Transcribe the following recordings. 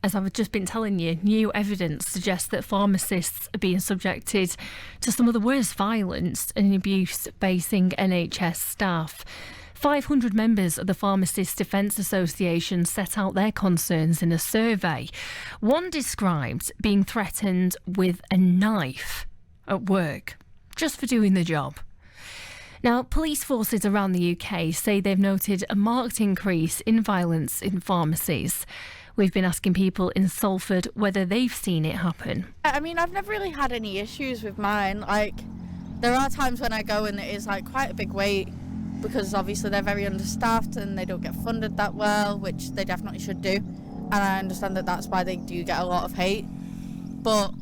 as I've just been telling you, new evidence suggests that pharmacists are being subjected to some of the worst violence and abuse facing NHS staff. 500 members of the Pharmacists Defence Association set out their concerns in a survey. One described being threatened with a knife at work just for doing the job. Now, police forces around the UK say they've noted a marked increase in violence in pharmacies. We've been asking people in Salford whether they've seen it happen. I mean, I've never really had any issues with mine. Like, there are times when I go and it is like quite a big wait because obviously they're very understaffed and they don't get funded that well, which they definitely should do. And I understand that that's why they do get a lot of hate. But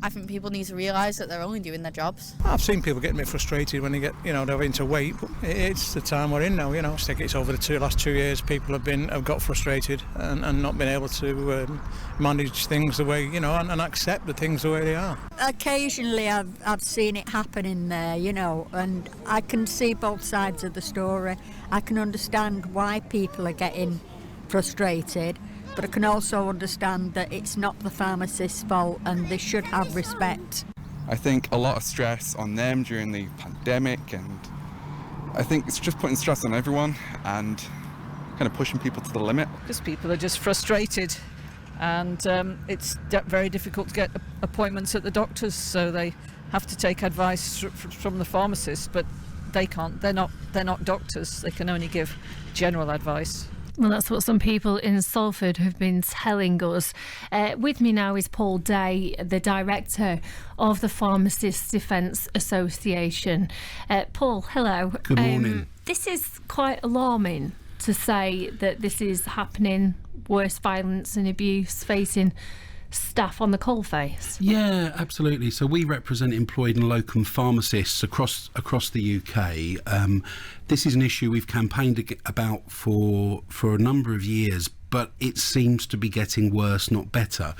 I think people need to realise that they're only doing their jobs. I've seen people getting a bit frustrated when they get, they're having to wait. But it's the time we're in now, I think it's over the last 2 years. People have got frustrated and not been able to manage things the way, and accept the things the way they are. Occasionally I've seen it happen in there, and I can see both sides of the story. I can understand why people are getting frustrated, but I can also understand that it's not the pharmacist's fault and they should have respect. I think a lot of stress on them during the pandemic, and I think it's just putting stress on everyone and kind of pushing people to the limit. Because people are just frustrated, and it's very difficult to get appointments at the doctors, so they have to take advice from the pharmacists, but they can't. They're not doctors. They can only give general advice. Well, that's what some people in Salford have been telling us. With me now is Paul Day, the director of the Pharmacists Defence Association. Paul, hello. Good morning. This is quite alarming to say that this is happening, worse violence and abuse facing staff on the coalface. Yeah, absolutely. So we represent employed and locum pharmacists across the UK. This is an issue we've campaigned about for a number of years, but it seems to be getting worse, not better.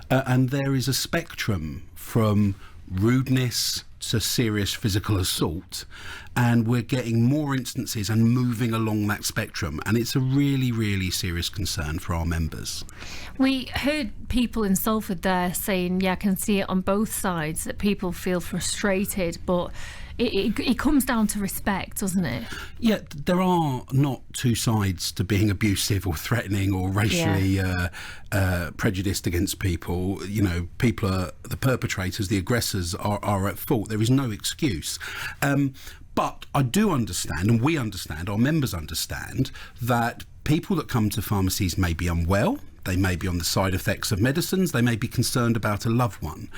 And there is a spectrum from rudeness to serious physical assault, and we're getting more instances and moving along that spectrum, and it's a really, really serious concern for our members. We heard people in Salford there saying, I can see it on both sides, that people feel frustrated, but it comes down to respect, doesn't it? Yeah, there are not two sides to being abusive or threatening or racially prejudiced against people. People are the perpetrators, the aggressors are at fault. There is no excuse. But I do understand, and we understand, our members understand, that people that come to pharmacies may be unwell. They may be on the side effects of medicines. They may be concerned about a loved one.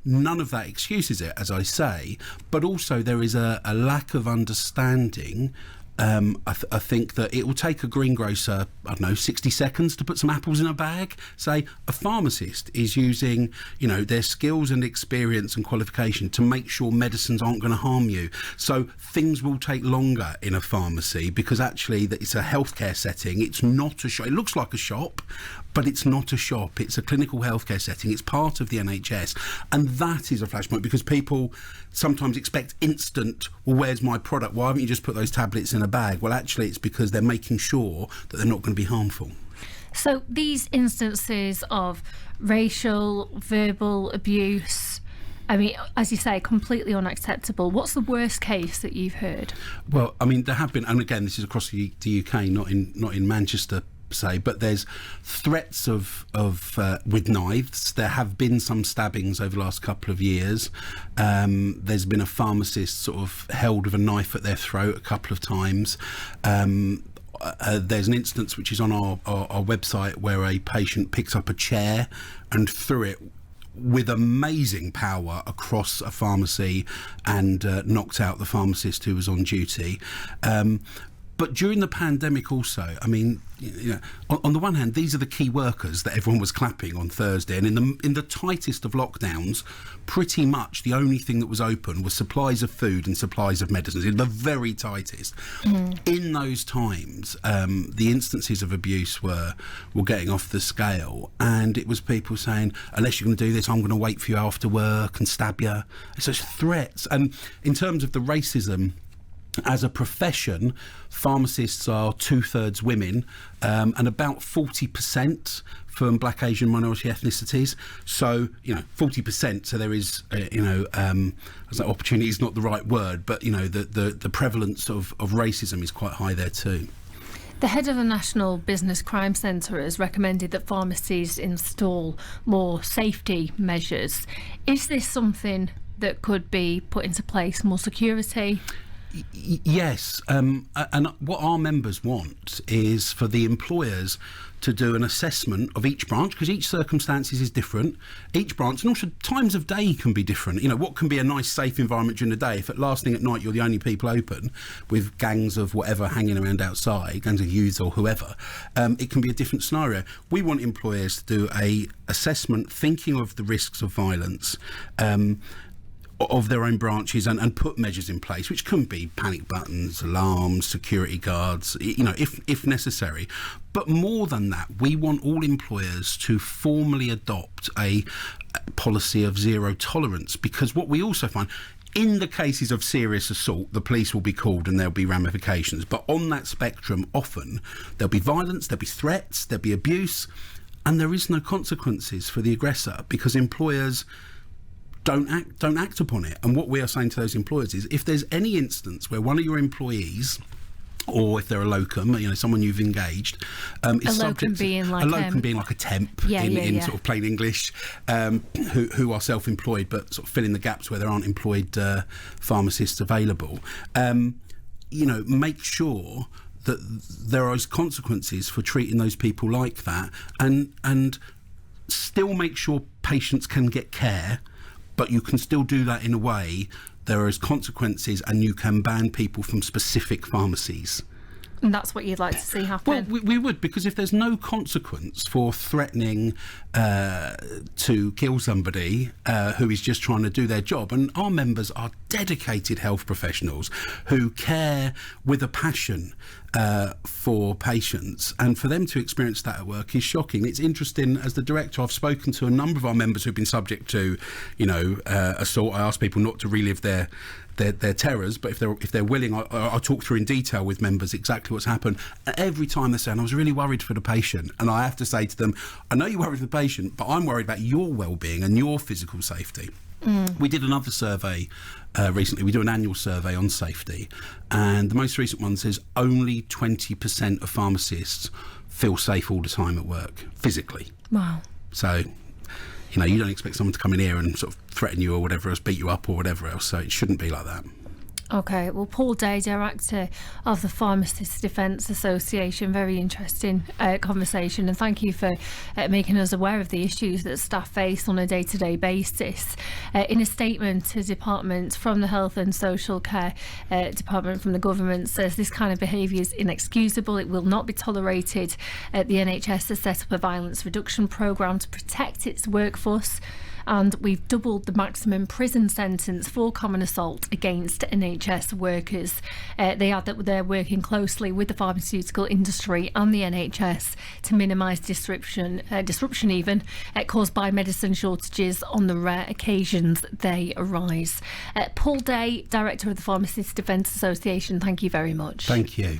None of that excuses it, as I say, but also there is a lack of understanding. I think that it will take a greengrocer, 60 seconds to put some apples in a bag. Say a pharmacist is using, their skills and experience and qualification to make sure medicines aren't going to harm you. So things will take longer in a pharmacy because actually it's a healthcare setting. It's not a shop. It looks like a shop, but it's not a shop. It's a clinical healthcare setting. It's part of the NHS. And that is a flashpoint because people sometimes expect instant, well, where's my product? Why haven't you just put those tablets in a bag? Well, actually, it's because they're making sure that they're not going to be harmful. So these instances of racial, verbal abuse, as you say, completely unacceptable. What's the worst case that you've heard? Well, there have been, and again, this is across the UK, not in Manchester, say, but there's threats of with knives. There have been some stabbings over the last couple of years. There's been a pharmacist sort of held with a knife at their throat a couple of times. There's an instance which is on our website where a patient picked up a chair and threw it with amazing power across a pharmacy and knocked out the pharmacist who was on duty. But during the pandemic also, on the one hand, these are the key workers that everyone was clapping on Thursday, and in the tightest of lockdowns, pretty much the only thing that was open was supplies of food and supplies of medicines, in the very tightest. In those times, the instances of abuse were getting off the scale, and it was people saying, unless you're going to do this, I'm going to wait for you after work and stab you. It's such threats. And in terms of the racism, as a profession, pharmacists are 2/3 women, and about 40% from Black, Asian, minority ethnicities. So, 40%. So there is, I say opportunity is not the right word, but the prevalence of racism is quite high there too. The head of the National Business Crime Centre has recommended that pharmacies install more safety measures. Is this something that could be put into place, more security? Yes, and what our members want is for the employers to do an assessment of each branch, because each circumstances is different, each branch, and also times of day can be different. What can be a nice safe environment during the day, if at last thing at night you're the only people open with gangs of whatever hanging around outside, gangs of youths or whoever, it can be a different scenario. We want employers to do a assessment thinking of the risks of violence, of their own branches, and put measures in place, which can be panic buttons, alarms, security guards, if necessary. But more than that, we want all employers to formally adopt a policy of zero tolerance, because what we also find, in the cases of serious assault, the police will be called and there'll be ramifications. But on that spectrum, often there'll be violence, there'll be threats, there'll be abuse, and there is no consequences for the aggressor, because employers don't act upon it. And what we are saying to those employers is, if there's any instance where one of your employees, or if they're a locum, someone you've engaged, is subject to being like a temp in sort of plain English, who are self-employed but sort of fill in the gaps where there aren't employed pharmacists available. Make sure that there are consequences for treating those people like that, and still make sure patients can get care. But you can still do that in a way there is consequences, and you can ban people from specific pharmacies. And that's what you'd like to see happen? Well, we would, because if there's no consequence for threatening to kill somebody who is just trying to do their job, and our members are dedicated health professionals who care with a passion for patients, and for them to experience that at work is shocking. It's interesting, as the director, I've spoken to a number of our members who've been subject to, assault. I ask people not to relive their terrors, but if they're willing, I talk through in detail with members exactly what's happened. Every time they're saying, I was really worried for the patient, and I have to say to them, I know you're worried for the patient, but I'm worried about your well-being and your physical safety. We did another survey recently. We do an annual survey on safety, and the most recent one says only 20% of pharmacists feel safe all the time at work, physically. Wow. So, you don't expect someone to come in here and sort of threaten you or whatever else, beat you up or whatever else, so it shouldn't be like that. OK, well, Paul Day, Director of the Pharmacists Defence Association, very interesting conversation, and thank you for making us aware of the issues that staff face on a day-to-day basis. In a statement, the department from the Health and Social Care Department from the government says this kind of behaviour is inexcusable. It will not be tolerated. The NHS has set up a violence reduction programme to protect its workforce, and we've doubled the maximum prison sentence for common assault against NHS workers. They add that they're working closely with the pharmaceutical industry and the NHS to minimise disruption even caused by medicine shortages on the rare occasions they arise. Paul Day, Director of the Pharmacists Defence Association, thank you very much. Thank you.